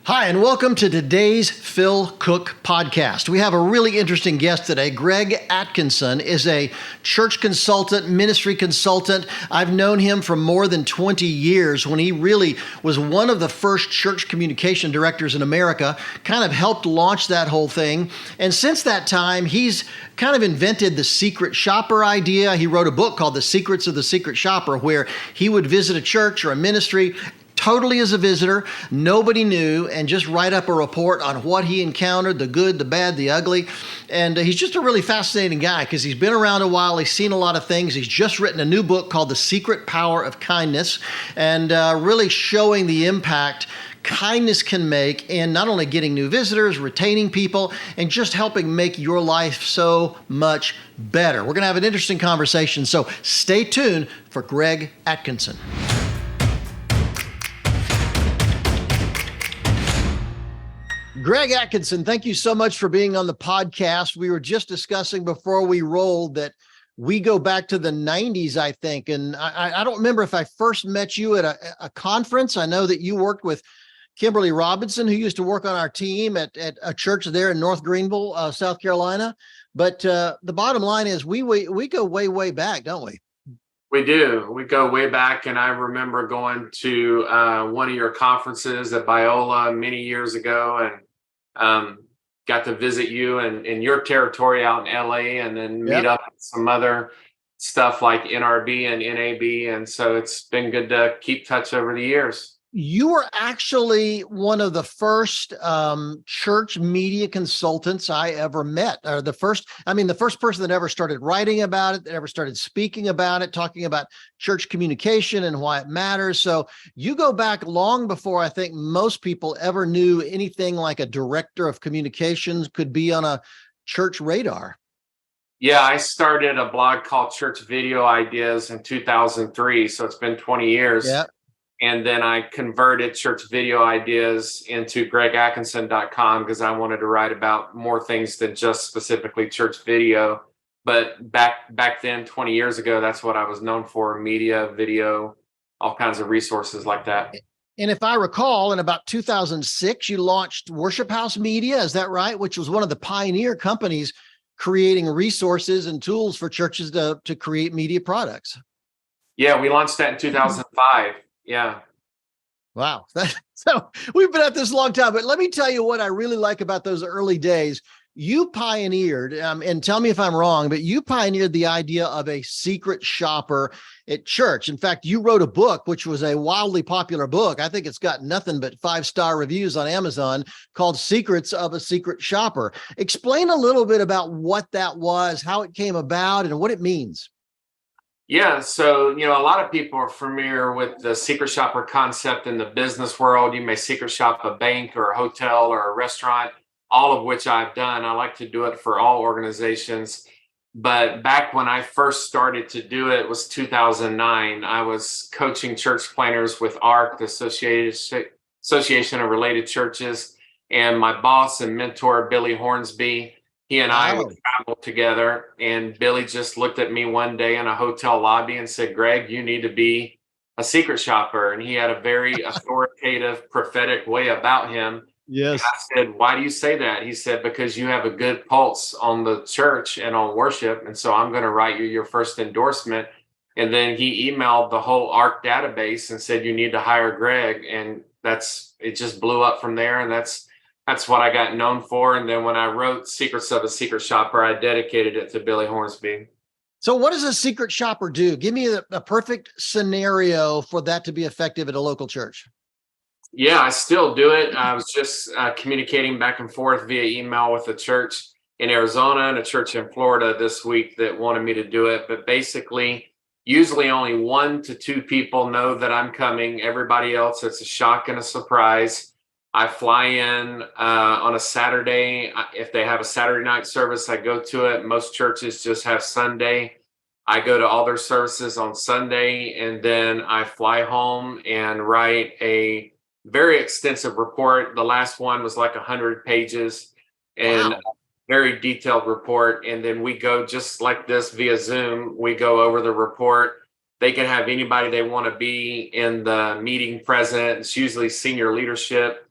Hi, and welcome to today's Phil Cooke podcast. We have a really interesting guest today. Greg Atkinson is a church consultant, ministry consultant. I've known him for more than 20 years when he really was one of the first church communication directors in America, kind of helped launch that whole thing. And since that time, he's kind of invented the secret shopper idea. He wrote a book called The Secrets of the Secret Shopper, where he would visit a church or a ministry totally as a visitor, nobody knew, and just write up a report on what he encountered, the good, the bad, the ugly. And he's just a really fascinating guy because he's been around a while. He's seen a lot of things. He's just written a new book called The Secret Power of Kindness, and really showing the impact kindness can make in not only getting new visitors, retaining people, and just helping make your life so much better. We're going to have an interesting conversation, so stay tuned for Greg Atkinson. Greg Atkinson, thank you so much for being on the podcast. We were just discussing before we rolled that we go back to the 90s, I think. And I don't remember if I first met you at a conference. I know that you worked with Kimberly Robinson, who used to work on our team at a church there in North Greenville, South Carolina. But the bottom line is we go way, way back, don't we? We do. We go way back. And I remember going to one of your conferences at Biola many years ago and got to visit you in your territory out in LA, and then meet up with some other stuff like NRB and NAB. And so it's been good to keep touch over the years. You were actually one of the first church media consultants I ever met, or the first person that ever started writing about it, that ever started speaking about it, talking about church communication and why it matters. So you go back long before I think most people ever knew anything like a director of communications could be on a church radar. Yeah, I started a blog called Church Video Ideas in 2003. So it's been 20 years. Yeah. And then I converted Church Video Ideas into gregatkinson.com because I wanted to write about more things than just specifically church video. But back then, 20 years ago, that's what I was known for: media, video, all kinds of resources like that. And if I recall, in about 2006, you launched Worship House Media, is that right? Which was one of the pioneer companies creating resources and tools for churches to create media products. Yeah, we launched that in 2005. Yeah. Wow. So we've been at this a long time, but let me tell you what I really like about those early days. You pioneered, and tell me if I'm wrong, but you pioneered the idea of a secret shopper at church. In fact, you wrote a book, which was a wildly popular book. I think it's got nothing but 5-star reviews on Amazon, called Secrets of a Secret Shopper. Explain a little bit about what that was, how it came about, and what it means. Yeah, so, a lot of people are familiar with the secret shopper concept in the business world. You may secret shop a bank or a hotel or a restaurant, all of which I've done. I like to do it for all organizations. But back when I first started to do it was 2009. I was coaching church planners with ARC, the Association of Related Churches, and my boss and mentor, Billy Hornsby. He and I would travel together, and Billy just looked at me one day in a hotel lobby and said, "Greg, you need to be a secret shopper." And he had a very authoritative, prophetic way about him. Yes. And I said, "Why do you say that?" He said, "Because you have a good pulse on the church and on worship. And so I'm going to write you your first endorsement." And then he emailed the whole ARC database and said, "You need to hire Greg." And it just blew up from there. And that's what I got known for. And then when I wrote Secrets of a Secret Shopper, I dedicated it to Billy Hornsby. So what does a secret shopper do? Give me a perfect scenario for that to be effective at a local church. Yeah, I still do it. I was just communicating back and forth via email with a church in Arizona and a church in Florida this week that wanted me to do it. But basically, usually only 1 to 2 people know that I'm coming. Everybody else, it's a shock and a surprise. I fly in on a Saturday. If they have a Saturday night service, I go to it. Most churches just have Sunday. I go to all their services on Sunday, and then I fly home and write a very extensive report. The last one was like 100 pages and a very detailed report. And then we go just like this via Zoom. We go over the report. They can have anybody they want to be in the meeting present. It's usually senior leadership.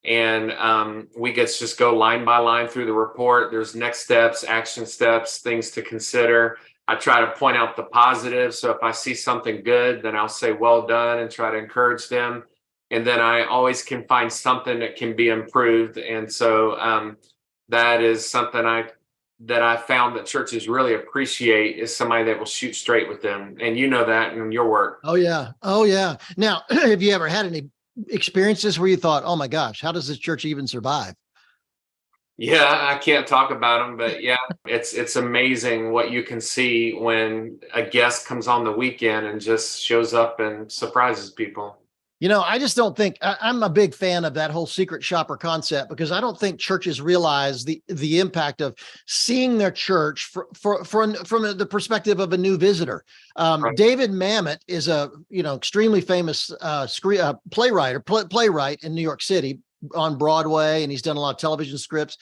And we get to just go line by line through the report. There's next steps, action steps, things to consider. I try to point out the positives. So if I see something good, then I'll say, well done, and try to encourage them. And then I always can find something that can be improved. And so that is something that I found that churches really appreciate, is somebody that will shoot straight with them. And you know that in your work. Oh yeah. Oh yeah. Now, have you ever had any experiences where you thought, oh my gosh, how does this church even survive? Yeah, I can't talk about them, but yeah, it's amazing what you can see when a guest comes on the weekend and just shows up and surprises people. I just don't think I'm a big fan of that whole secret shopper concept, because I don't think churches realize the impact of seeing their church from the perspective of a new visitor. Right. David Mamet is a extremely famous playwright in New York City on Broadway, and he's done a lot of television scripts.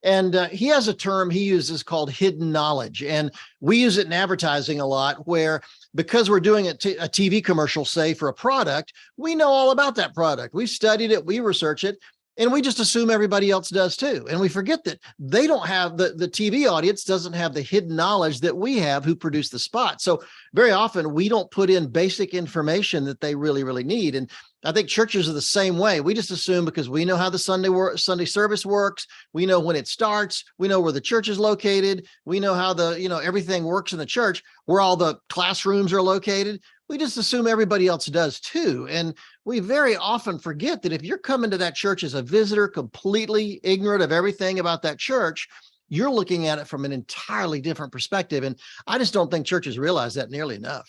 And he has a term he uses called hidden knowledge. And we use it in advertising a lot, where because we're doing a TV commercial, say, for a product, we know all about that product. We've studied it, we research it, and we just assume everybody else does too. And we forget that they don't have the TV audience doesn't have the hidden knowledge that we have who produce the spot. So very often we don't put in basic information that they really, really need. And I think churches are the same way. We just assume because we know how the Sunday service works, we know when it starts, we know where the church is located, we know how everything works in the church, where all the classrooms are located. We just assume everybody else does too. And we very often forget that if you're coming to that church as a visitor, completely ignorant of everything about that church, you're looking at it from an entirely different perspective. And I just don't think churches realize that nearly enough.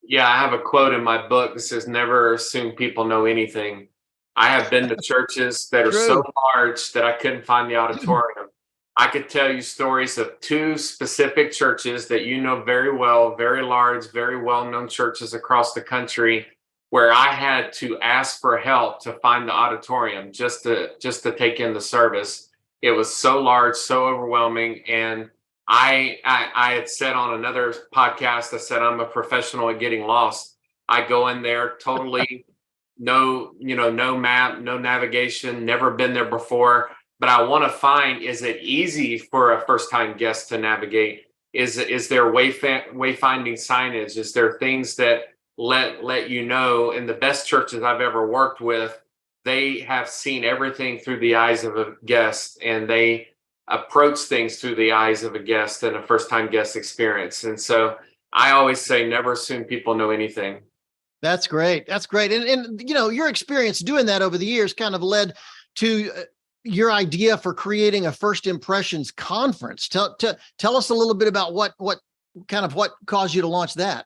Yeah, I have a quote in my book that says, never assume people know anything. I have been to churches that are so large that I couldn't find the auditorium. I could tell you stories of two specific churches that you know very well, very large, very well-known churches across the country, where I had to ask for help to find the auditorium just to take in the service. It was so large, so overwhelming. And I had said on another podcast, I said, I'm a professional at getting lost. I go in there totally no map, no navigation, never been there before. But I want to find, is it easy for a first-time guest to navigate? Is there wayfinding signage? Is there things that let you know? In the best churches I've ever worked with, they have seen everything through the eyes of a guest, and they approach things through the eyes of a guest and a first-time guest experience. And so I always say, never assume people know anything. That's great. That's great. And your experience doing that over the years kind of led to your idea for creating a first impressions conference. Tell us a little bit about what caused you to launch that.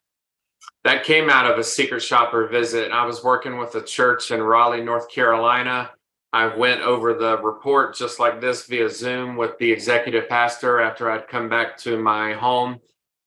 That came out of a secret shopper visit. I was working with a church in Raleigh, North Carolina. I went over the report just like this via Zoom with the executive pastor after I'd come back to my home.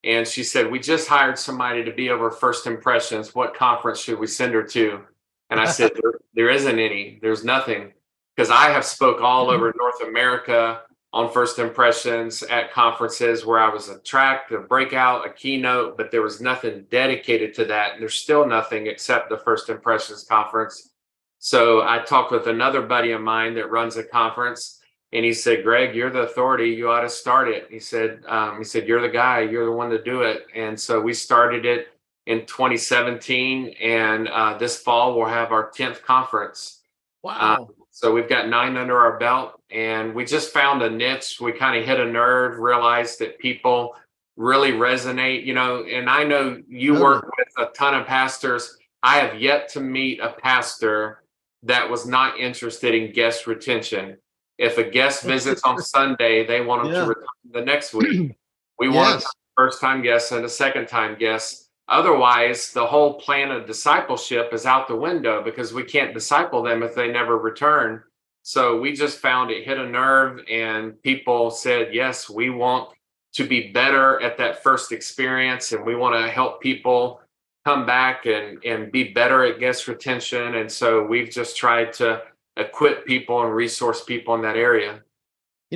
And she said, we just hired somebody to be over first impressions. What conference should we send her to? And I said, there isn't any. There's nothing. Because I have spoke all over North America on first impressions at conferences where I was a track, a breakout, a keynote, but there was nothing dedicated to that. And there's still nothing except the first impressions conference. So I talked with another buddy of mine that runs a conference, and he said, Greg, you're the authority. You ought to start it. He said, you're the guy. You're the one to do it. And so we started it in 2017. And this fall, we'll have our 10th conference. Wow. So we've got 9 under our belt, and we just found a niche. We kind of hit a nerve, realized that people really resonate, and I know you work with a ton of pastors. I have yet to meet a pastor that was not interested in guest retention. If a guest visits on Sunday, they want them to return the next week. We want a first-time guest and a second-time guest. Otherwise, the whole plan of discipleship is out the window, because we can't disciple them if they never return. So we just found it hit a nerve, and people said, yes, we want to be better at that first experience, and we want to help people come back and be better at guest retention. And so we've just tried to equip people and resource people in that area.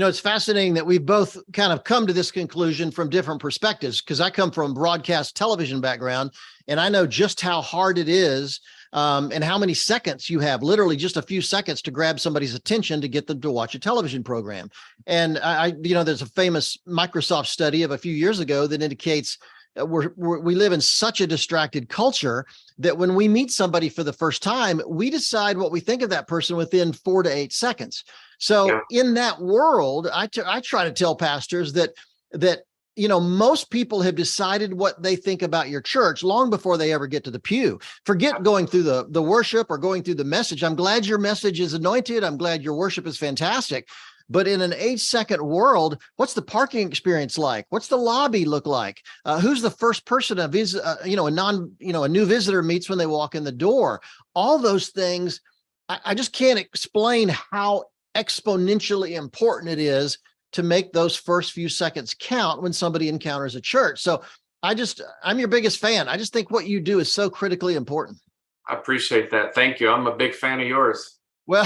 It's fascinating that we've both kind of come to this conclusion from different perspectives, because I come from a broadcast television background, and I know just how hard it is, and how many seconds you have, literally just a few seconds to grab somebody's attention to get them to watch a television program. And there's a famous Microsoft study of a few years ago that indicates we live in such a distracted culture that when we meet somebody for the first time, we decide what we think of that person within 4 to 8 seconds. So in that world, I try to tell pastors that most people have decided what they think about your church long before they ever get to the pew. Forget going through the worship or going through the message. I'm glad your message is anointed. I'm glad your worship is fantastic. But in an 8-second world, what's the parking experience like? What's the lobby look like? Who's the first person a new visitor meets when they walk in the door? All those things, I just can't explain how exponentially important it is to make those first few seconds count when somebody encounters a church. So I'm your biggest fan. I just think what you do is so critically important. I appreciate that. Thank you. I'm a big fan of yours. Well,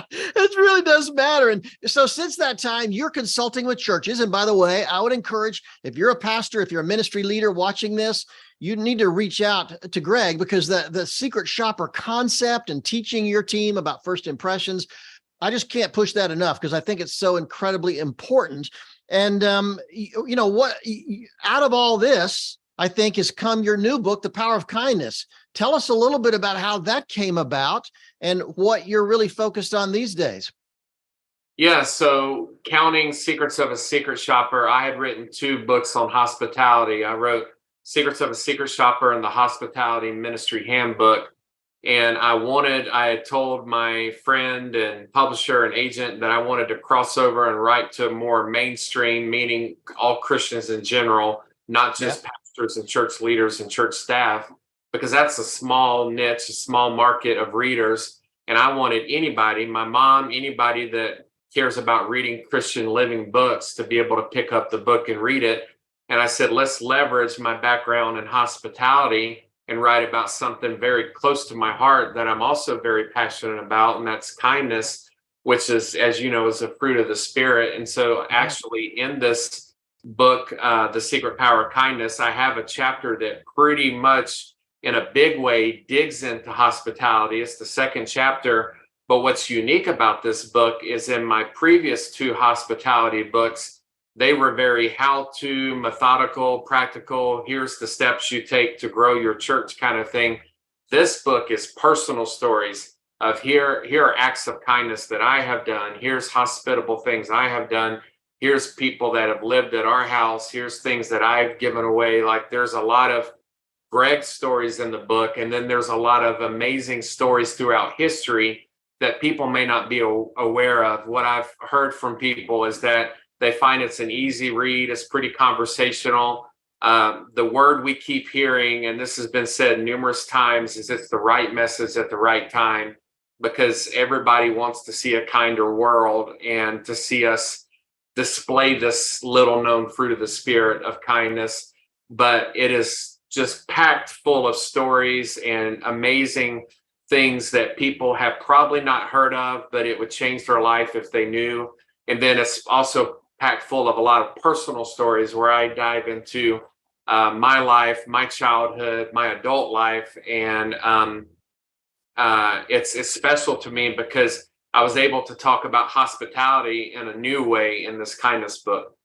it really does matter. And so since that time, you're consulting with churches. And by the way, I would encourage, if you're a pastor, if you're a ministry leader watching this, you need to reach out to Greg, because the secret shopper concept and teaching your team about first impressions, I just can't push that enough, because I think it's so incredibly important. And what out of all this, I think, has come your new book, The Power of Kindness. Tell us a little bit about how that came about and what you're really focused on these days. Yeah, so counting Secrets of a Secret Shopper, I had written 2 books on hospitality. I wrote Secrets of a Secret Shopper and the Hospitality Ministry Handbook. And I had told my friend and publisher and agent that I wanted to cross over and write to more mainstream, meaning all Christians in general, not just pastors and church leaders and church staff, because that's a small niche, a small market of readers. And I wanted anybody, my mom, anybody that cares about reading Christian living books, to be able to pick up the book and read it. And I said, let's leverage my background in hospitality and write about something very close to my heart that I'm also very passionate about, and that's kindness, which is, as you know, is a fruit of the Spirit. And so actually in this book, The Secret Power of Kindness, I have a chapter that pretty much in a big way digs into hospitality. It's the second chapter. But what's unique about this book is, in my previous 2 hospitality books, they were very how-to, methodical, practical. Here's the steps you take to grow your church kind of thing. This book is personal stories of here are acts of kindness that I have done. Here's hospitable things I have done. Here's people that have lived at our house. Here's things that I've given away. Like, there's a lot of Greg stories in the book, and then there's a lot of amazing stories throughout history that people may not be aware of. What I've heard from people is that they find it's an easy read. It's pretty conversational. The word we keep hearing, and this has been said numerous times, is it's the right message at the right time, because everybody wants to see a kinder world and to see us display this little known fruit of the Spirit of kindness. But it is just packed full of stories and amazing things that people have probably not heard of, but it would change their life if they knew. And then it's also packed full of a lot of personal stories where I dive into my life, my childhood, my adult life. And it's special to me because I was able to talk about hospitality in a new way in this kindness book.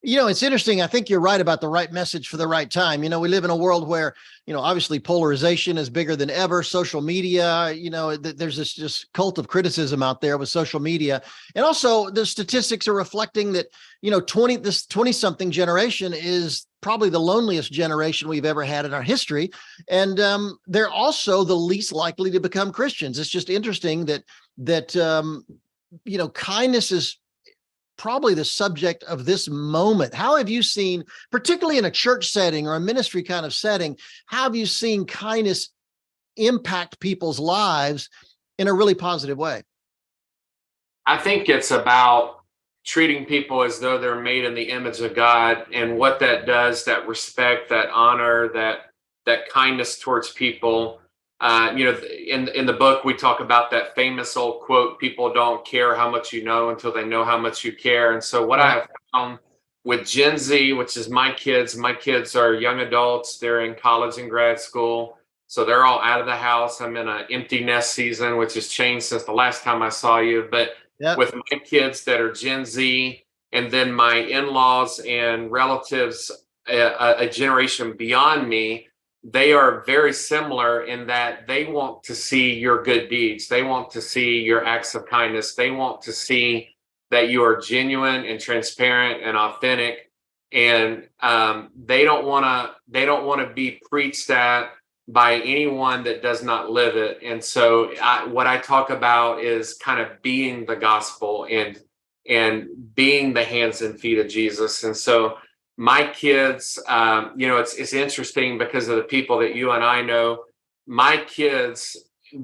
It's interesting. I think you're right about the right message for the right time. We live in a world where, obviously polarization is bigger than ever. Social media, there's this just cult of criticism out there with social media. And also the statistics are reflecting that, this 20-something generation is probably the loneliest generation we've ever had in our history. And they're also the least likely to become Christians. It's just interesting that kindness is probably the subject of this moment. How have you seen, particularly in a church setting or a ministry kind of setting, how have you seen kindness impact people's lives in a really positive way? I think it's about treating people as though they're made in the image of God, and what that does, that respect, that honor, that kindness towards people. in the book, we talk about that famous old quote, people don't care how much you know until they know how much you care. And so what I Right. have found with Gen Z, which is my kids are young adults. They're in college and grad school. So they're all out of the house. I'm in an empty nest season, which has changed since the last time I saw you. But Yep. with my kids that are Gen Z, and then my in-laws and relatives, a generation beyond me, they are very similar in that they want to see your good deeds. They want to see your acts of kindness. They want to see that you are genuine and transparent and authentic. And they don't want to be preached at by anyone that does not live it. And so what I talk about is kind of being the gospel and being the hands and feet of Jesus. And so my kids, it's interesting because of the people that you and I know. My kids,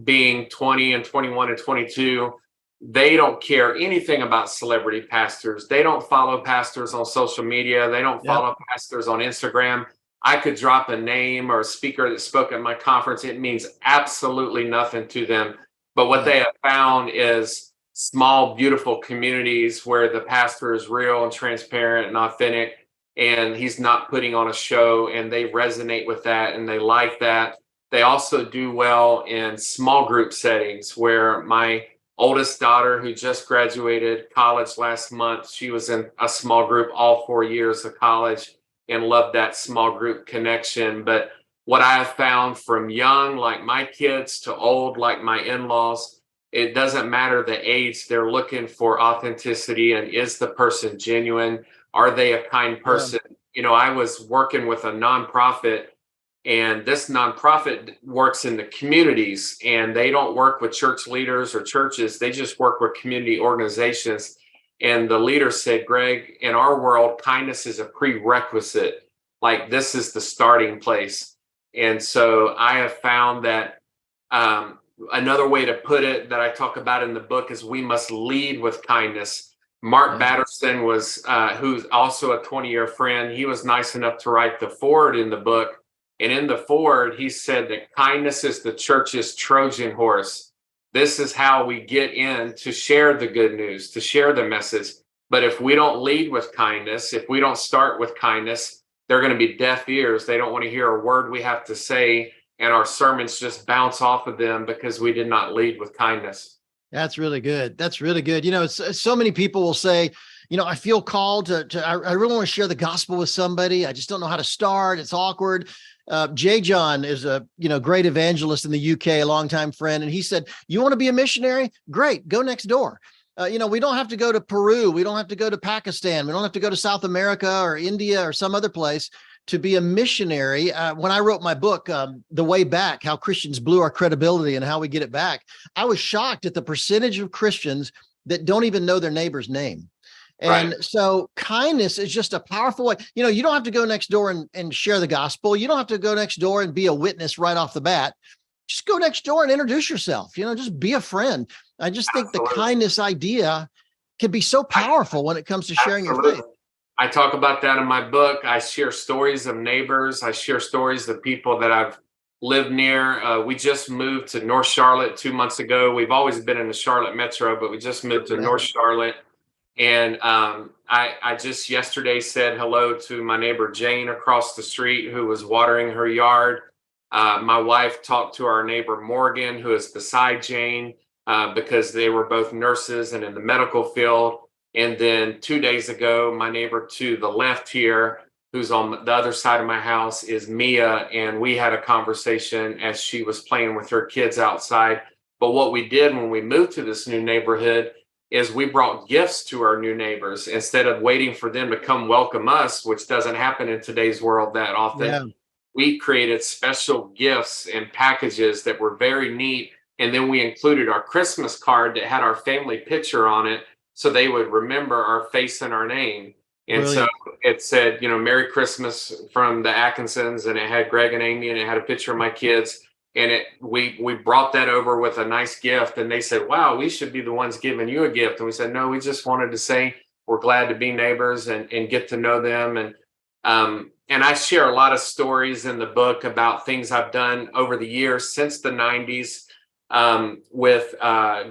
being 20 and 21 and 22, they don't care anything about celebrity pastors. They don't follow pastors on social media. They don't Yep. follow pastors on Instagram. I could drop a name or a speaker that spoke at my conference. It means absolutely nothing to them. But what Yeah. they have found is small, beautiful communities where the pastor is real and transparent and authentic, and he's not putting on a show, and they resonate with that and they like that. They also do well in small group settings where my oldest daughter, who just graduated college last month, she was in a small group all 4 years of college and loved that small group connection. But what I have found from young, like my kids, to old, like my in-laws, it doesn't matter the age, they're looking for authenticity. And is the person genuine? Are they a kind Yeah. person? I was working with a nonprofit, and this nonprofit works in the communities, and they don't work with church leaders or churches. They just work with community organizations. And the leader said, Greg, in our world, kindness is a prerequisite. Like, this is the starting place. And so I have found that another way to put it that I talk about in the book is we must lead with kindness. Mark Yeah. Batterson was, who's also a 20-year friend. He was nice enough to write the foreword in the book. And in the foreword, he said that kindness is the church's Trojan horse. This is how we get in to share the good news, to share the message. But if we don't lead with kindness, if we don't start with kindness, they're going to be deaf ears. They don't want to hear a word we have to say, and our sermons just bounce off of them because we did not lead with kindness. That's really good. That's really good. So many people will say, I feel called I really want to share the gospel with somebody. I just don't know how to start. It's awkward. Jay John is a, great evangelist in the UK, a longtime friend. And he said, you want to be a missionary? Great. Go next door. We don't have to go to Peru. We don't have to go to Pakistan. We don't have to go to South America or India or some other place to be a missionary. When I wrote my book, The Way Back, How Christians Blew Our Credibility and How We Get It Back, I was shocked at the percentage of Christians that don't even know their neighbor's name. And Right. so kindness is just a powerful way. You don't have to go next door and share the gospel. You don't have to go next door and be a witness right off the bat. Just go next door and introduce yourself, just be a friend. I just think the Absolutely. kindness idea can be so powerful when it comes to sharing your Absolutely. faith. I talk about that in my book. I share stories of neighbors. I share stories of people that I've lived near. We just moved to North Charlotte 2 months ago. We've always been in the Charlotte metro, but we just moved to Yeah. North Charlotte. And I just yesterday said hello to my neighbor Jane across the street, who was watering her yard. My wife talked to our neighbor Morgan, who is beside Jane, because they were both nurses and in the medical field. And then 2 days ago, my neighbor to the left here, who's on the other side of my house, is Mia. And we had a conversation as she was playing with her kids outside. But what we did when we moved to this new neighborhood is we brought gifts to our new neighbors instead of waiting for them to come welcome us, which doesn't happen in today's world that often. Yeah. We created special gifts and packages that were very neat. And then we included our Christmas card that had our family picture on it, so they would remember our face and our name. And Brilliant. so it said, Merry Christmas from the Atkinsons, and it had Greg and Amy, and it had a picture of my kids. And we brought that over with a nice gift, and they said, wow, we should be the ones giving you a gift. And we said, no, we just wanted to say we're glad to be neighbors and get to know them. And and I share a lot of stories in the book about things I've done over the years since the 90s, with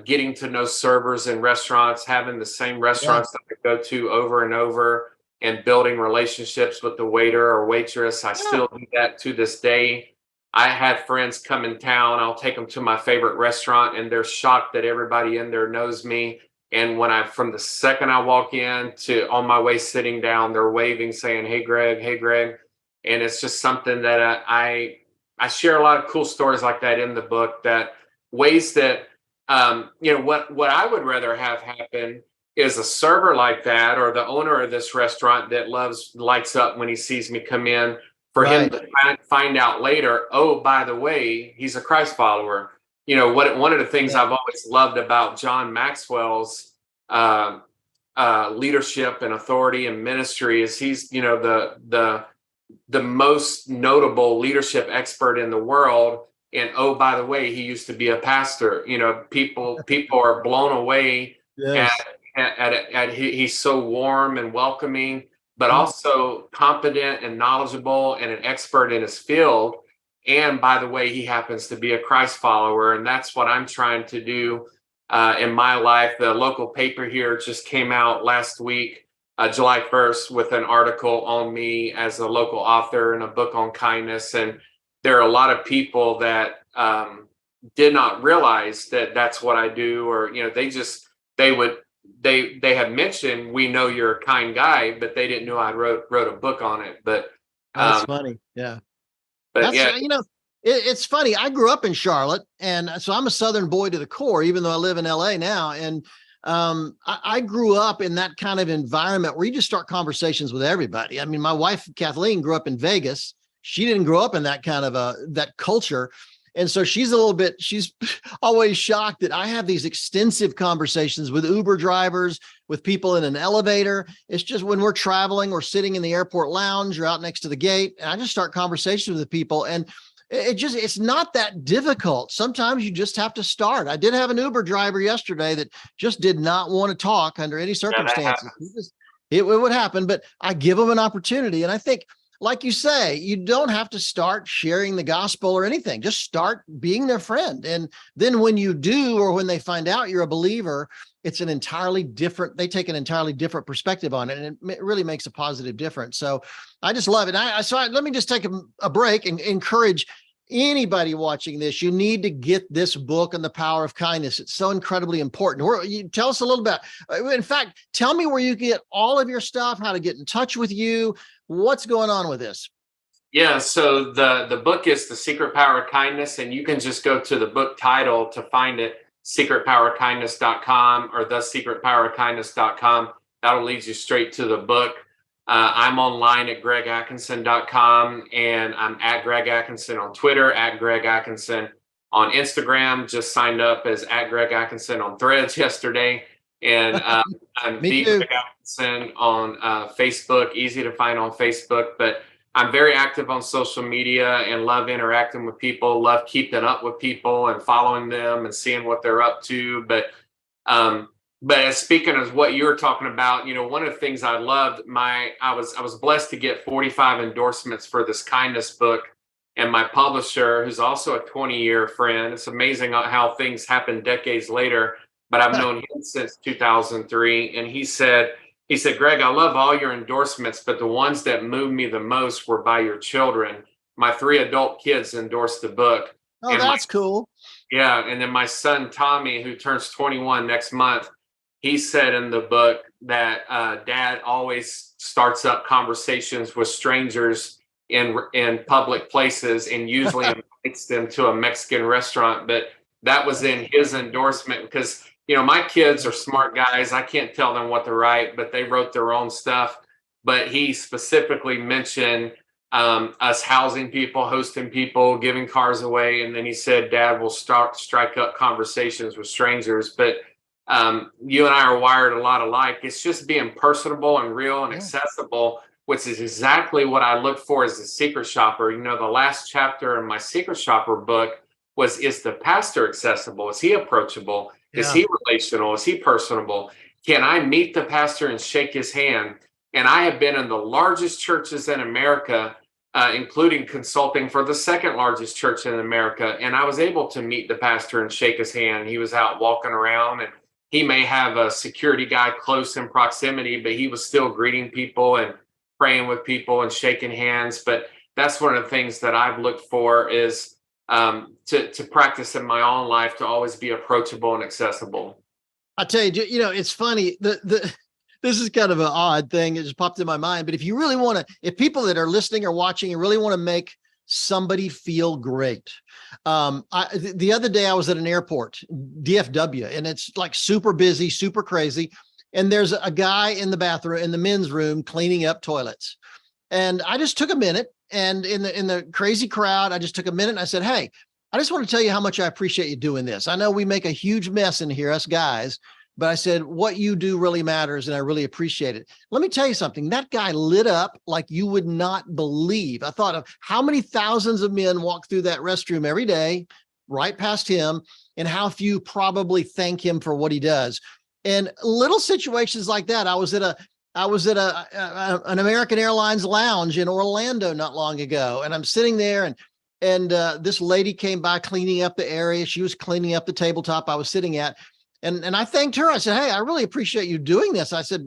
getting to know servers in restaurants, having the same Yeah. restaurants that I go to over and over, and building relationships with the waiter or waitress. I Yeah. still do that to this day. I have friends come in town. I'll take them to my favorite restaurant, and they're shocked that everybody in there knows me. And from the second I walk in to on my way sitting down, they're waving, saying, "Hey, Greg, hey, Greg." And it's just something that I share a lot of cool stories like that in the book, that ways that, what I would rather have happen is a server like that, or the owner of this restaurant that lights up when he sees me come in, for him Right. to find out later, oh, by the way, he's a Christ follower. One of the things Yeah. I've always loved about John Maxwell's uh, leadership and authority and ministry is he's, the most notable leadership expert in the world. And oh, by the way, he used to be a pastor. People are blown away at Yes. he's so warm and welcoming, but Mm. also competent and knowledgeable and an expert in his field. And by the way, he happens to be a Christ follower, and that's what I'm trying to do in my life. The local paper here just came out last week, July 1st, with an article on me as a local author and a book on kindness. And there are a lot of people that did not realize that that's what I do, or they had mentioned, "We know you're a kind guy," but they didn't know I wrote a book on it. But That's um, funny. Yeah. but That's, yeah, it's funny. I grew up in Charlotte, and so I'm a Southern boy to the core, even though I live in LA now. And I grew up in that kind of environment where you just start conversations with everybody. I mean, my wife, Kathleen, grew up in Vegas. She didn't grow up in that kind of that culture. And so she's always shocked that I have these extensive conversations with Uber drivers, with people in an elevator. It's just when we're traveling or sitting in the airport lounge or out next to the gate, and I just start conversations with people. And it's not that difficult. Sometimes you just have to start. I did have an Uber driver yesterday that just did not want to talk under any yeah, that circumstances. happens. It would happen, but I give them an opportunity. And I think, like you say, you don't have to start sharing the gospel or anything. Just start being their friend. And then when you do, or when they find out you're a believer, it's they take an entirely different perspective on it. And it really makes a positive difference. So I just love it. Let me just take a break and encourage anybody watching this. You need to get this book on the power of kindness. It's so incredibly important. You tell us a little bit. In fact, tell me where you get all of your stuff, how to get in touch with you. What's going on with this? Yeah, so the book is The Secret Power of Kindness, and you can just go to the book title to find it, secretpowerkindness.com or thesecretpowerkindness.com. That'll lead you straight to the book. I'm online at gregatkinson.com, and I'm at Greg Atkinson on Twitter, at Greg Atkinson on Instagram. Just signed up as at Greg Atkinson on Threads yesterday. And I'm Me the too. Greg Atkinson on Facebook, easy to find on Facebook. But I'm very active on social media and love interacting with people, love keeping up with people and following them and seeing what they're up to. But as speaking of what you were talking about, one of the things I loved, I was blessed to get 45 endorsements for this kindness book, and my publisher, who's also a 20-year friend. It's amazing how things happen decades later, but I've known him since 2003, and he said, "Greg, I love all your endorsements, but the ones that moved me the most were by your children. My 3 adult kids endorsed the book." Oh, And that's cool. yeah, and then my son Tommy, who turns 21 next month, he said in the book that Dad always starts up conversations with strangers in public places, and usually invites them to a Mexican restaurant. But that was in his endorsement, because my kids are smart guys. I can't tell them what to write, but they wrote their own stuff. But he specifically mentioned us housing people, hosting people, giving cars away, and then he said Dad will strike up conversations with strangers. But you and I are wired a lot alike. It's just being personable and real and accessible, which is exactly what I look for as a secret shopper. The last chapter in my secret shopper book was, is the pastor accessible? Is he approachable? Is Yeah. he relational? Is he personable? Can I meet the pastor and shake his hand? And I have been in the largest churches in America, including consulting for the second largest church in America. And I was able to meet the pastor and shake his hand. He was out walking around, and he may have a security guy close in proximity, but he was still greeting people and praying with people and shaking hands. But that's one of the things that I've looked for is to practice in my own life, to always be approachable and accessible. I tell you, it's funny. This is kind of an odd thing. It just popped in my mind. But if you really want to, if people that are listening or watching and really want to make somebody feel great. The other day I was at an airport, DFW, and it's like super busy, super crazy. And there's a guy in the bathroom, in the men's room, cleaning up toilets. And I just took a minute, and in the crazy crowd, I just took a minute and I said, "Hey, I just want to tell you how much I appreciate you doing this. I know we make a huge mess in here, us guys, but I said, what you do really matters, and I really appreciate it. Let me tell you something. That guy lit up like you would not believe. I thought of how many thousands of men walk through that restroom every day, right past him, and how few probably thank him for what he does. And little situations like that. I was at an American Airlines lounge in Orlando not long ago, and I'm sitting there, and this lady came by cleaning up the area. She was cleaning up the tabletop I was sitting at. And I thanked her. I said, "Hey, I really appreciate you doing this." I said,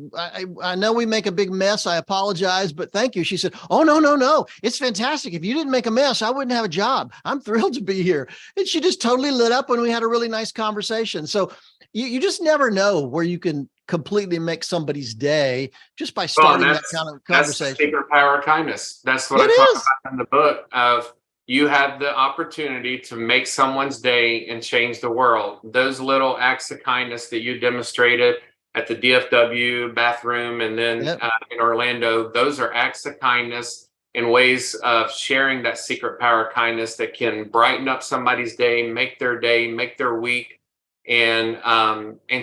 I know we make a big mess. I apologize, but thank you. She said, "Oh, no. It's fantastic. If you didn't make a mess, I wouldn't have a job. I'm thrilled to be here." And she just totally lit up when we had a really nice conversation. So you just never know where you can completely make somebody's day just by starting that kind of conversation. That's the secret power of kindness. That's what It I talk is. about in the book of, you have the opportunity to make someone's day and change the world. Those little acts of kindness that you demonstrated at the DFW bathroom and then in Orlando, those are acts of kindness and ways of sharing that secret power of kindness that can brighten up somebody's day, make their week, and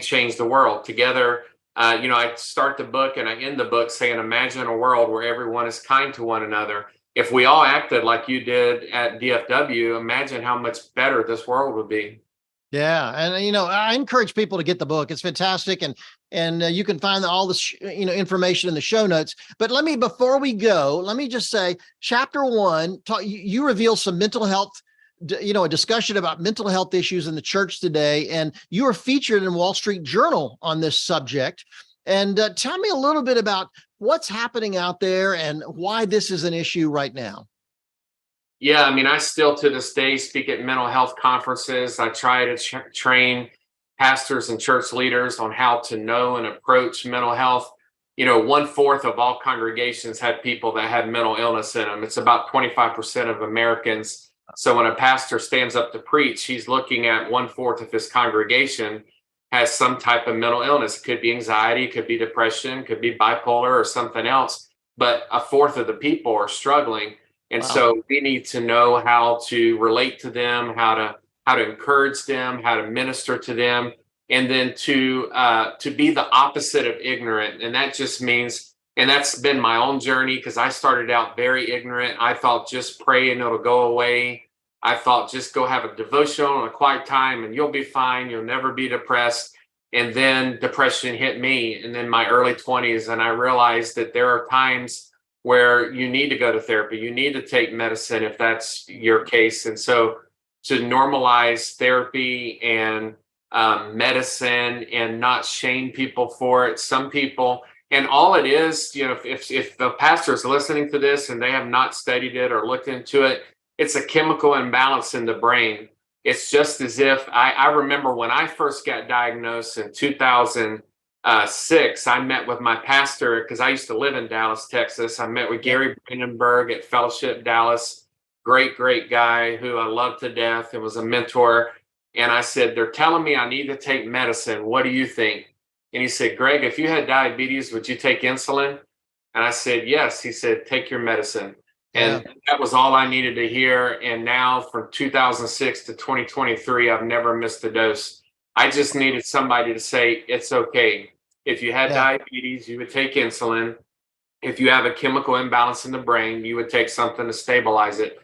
change the world together. I start the book and I end the book saying, imagine a world where everyone is kind to one another. If we all acted like you did at DFW, imagine how much better this world would be. Yeah, and I encourage people to get the book. It's fantastic, and you can find all the information in the show notes. But before we go, let me just say, chapter 1, you reveal some mental health, a discussion about mental health issues in the church today, and you were featured in Wall Street Journal on this subject. And tell me a little bit about what's happening out there and why this is an issue right now. Yeah, I still to this day speak at mental health conferences. I try to train pastors and church leaders on how to know and approach mental health. 1/4 of all congregations have people that have mental illness in them. It's about 25% of Americans. So when a pastor stands up to preach, he's looking at 1/4 of his congregation has some type of mental illness. It could be anxiety, could be depression, could be bipolar or something else. But 1/4 of the people are struggling. And Wow. so we need to know how to relate to them, how to encourage them, how to minister to them, and then to be the opposite of ignorant. And that just means, and that's been my own journey, because I started out very ignorant. I thought just pray and it'll go away. I thought just go have a devotional and a quiet time and you'll be fine. You'll never be depressed. And then depression hit me in my early 20s. And I realized that there are times where you need to go to therapy. You need to take medicine if that's your case. And so to normalize therapy and medicine and not shame people for it. Some people, and all it is, if the pastor is listening to this and they have not studied it or looked into it, it's a chemical imbalance in the brain. It's just as if I remember when I first got diagnosed in 2006, I met with my pastor because I used to live in Dallas, Texas. I met with Gary Brandenburg at Fellowship Dallas, great guy who I love to death and was a mentor. And I said, they're telling me I need to take medicine. What do you think? And he said, Greg, if you had diabetes, would you take insulin? And I said, yes. He said, take your medicine. And that was all I needed to hear. And now from 2006 to 2023, I've never missed a dose. I just needed somebody to say, it's okay. If you had diabetes, you would take insulin. If you have a chemical imbalance in the brain, you would take something to stabilize it.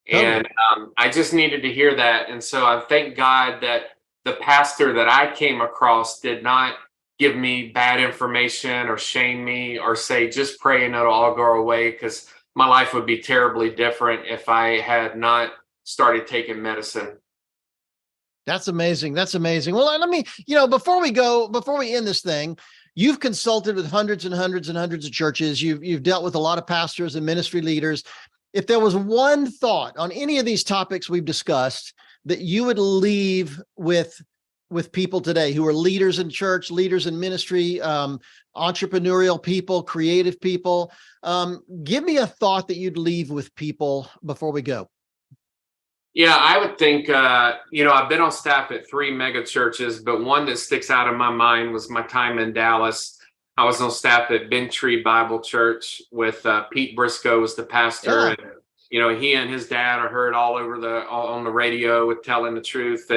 And I just needed to hear that. And so I thank God that the pastor that I came across did not give me bad information or shame me or say, just pray and it'll all go away, because my life would be terribly different if I had not started taking medicine. That's amazing. That's amazing. Well, let me, before we end this thing, you've consulted with hundreds and hundreds and hundreds of churches. You've dealt with a lot of pastors and ministry leaders. If there was one thought on any of these topics we've discussed that you would leave with people today who are leaders in church, leaders in ministry, entrepreneurial people, creative people, give me a thought that you'd leave with people before we go. Yeah, I would think, I've been on staff at 3 mega churches, but one that sticks out in my mind was my time in Dallas. I was on staff at Bentry Bible Church with Pete Briscoe was the pastor. Yeah. And, he and his dad are heard all over on the radio with Telling the Truth.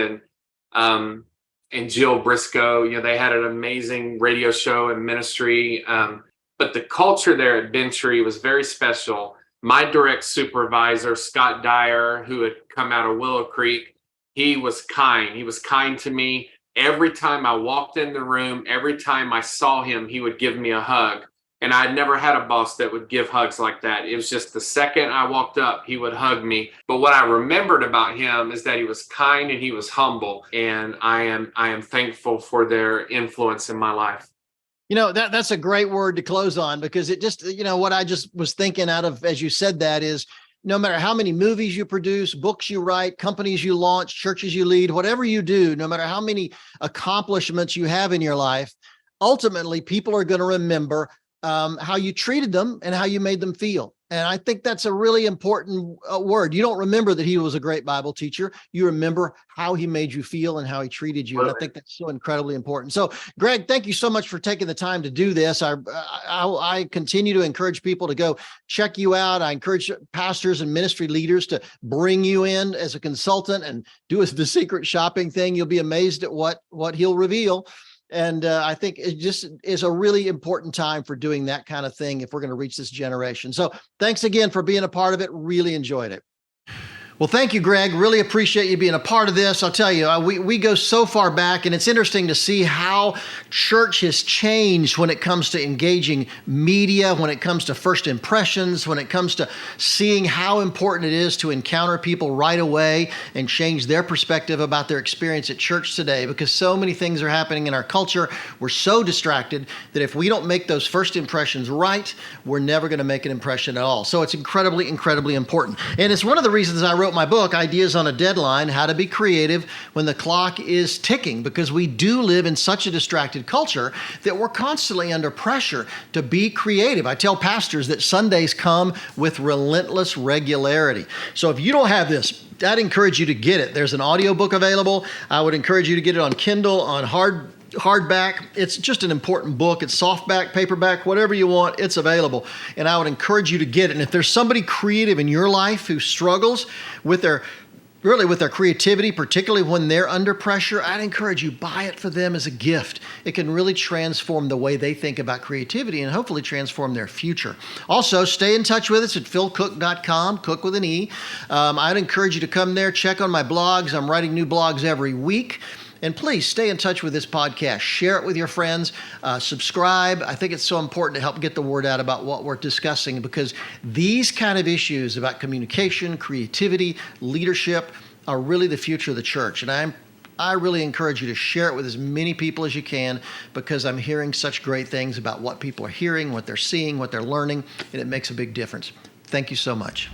And Jill Briscoe, they had an amazing radio show and ministry. But the culture there at Bentry was very special. My direct supervisor, Scott Dyer, who had come out of Willow Creek, he was kind. He was kind to me. Every time I walked in the room, every time I saw him, he would give me a hug. And I'd never had a boss that would give hugs like that. It was just the second I walked up, he would hug me. But what I remembered about him is that he was kind and he was humble. And I am thankful for their influence in my life. That's a great word to close on, because it just, what I just was thinking out of, as you said that, is no matter how many movies you produce, books you write, companies you launch, churches you lead, whatever you do, no matter how many accomplishments you have in your life, ultimately people are going to remember how you treated them and how you made them feel. And I think that's a really important word. You don't remember that he was a great Bible teacher. You remember how he made you feel and how he treated you. And I think that's so incredibly important. So, Greg, thank you so much for taking the time to do this. I continue to encourage people to go check you out. I encourage pastors and ministry leaders to bring you in as a consultant and do the secret shopping thing. You'll be amazed at what he'll reveal. And I think it just is a really important time for doing that kind of thing if we're going to reach this generation. So thanks again for being a part of it. Really enjoyed it. Well, thank you, Greg. Really appreciate you being a part of this. I'll tell you, we go so far back, and it's interesting to see how church has changed when it comes to engaging media, when it comes to first impressions, when it comes to seeing how important it is to encounter people right away and change their perspective about their experience at church today, because so many things are happening in our culture. We're so distracted that if we don't make those first impressions right, we're never going to make an impression at all. So it's incredibly, incredibly important. And it's one of the reasons I wrote my book, Ideas on a Deadline, How to Be Creative When the Clock is Ticking, because we do live in such a distracted culture that we're constantly under pressure to be creative. I tell pastors that Sundays come with relentless regularity. So if you don't have this, I'd encourage you to get it. There's an audiobook available. I would encourage you to get it on Kindle, on hardback. It's just an important book. It's softback, paperback, whatever you want, it's available. And I would encourage you to get it. And if there's somebody creative in your life who struggles with their creativity, particularly when they're under pressure, I'd encourage you, buy it for them as a gift. It can really transform the way they think about creativity and hopefully transform their future. Also, stay in touch with us at philcooke.com, Cooke with an E. I'd encourage you to come there, check on my blogs. I'm writing new blogs every week. And please stay in touch with this podcast. Share it with your friends. Subscribe. I think it's so important to help get the word out about what we're discussing, because these kind of issues about communication, creativity, leadership are really the future of the church. And I really encourage you to share it with as many people as you can, because I'm hearing such great things about what people are hearing, what they're seeing, what they're learning, and it makes a big difference. Thank you so much.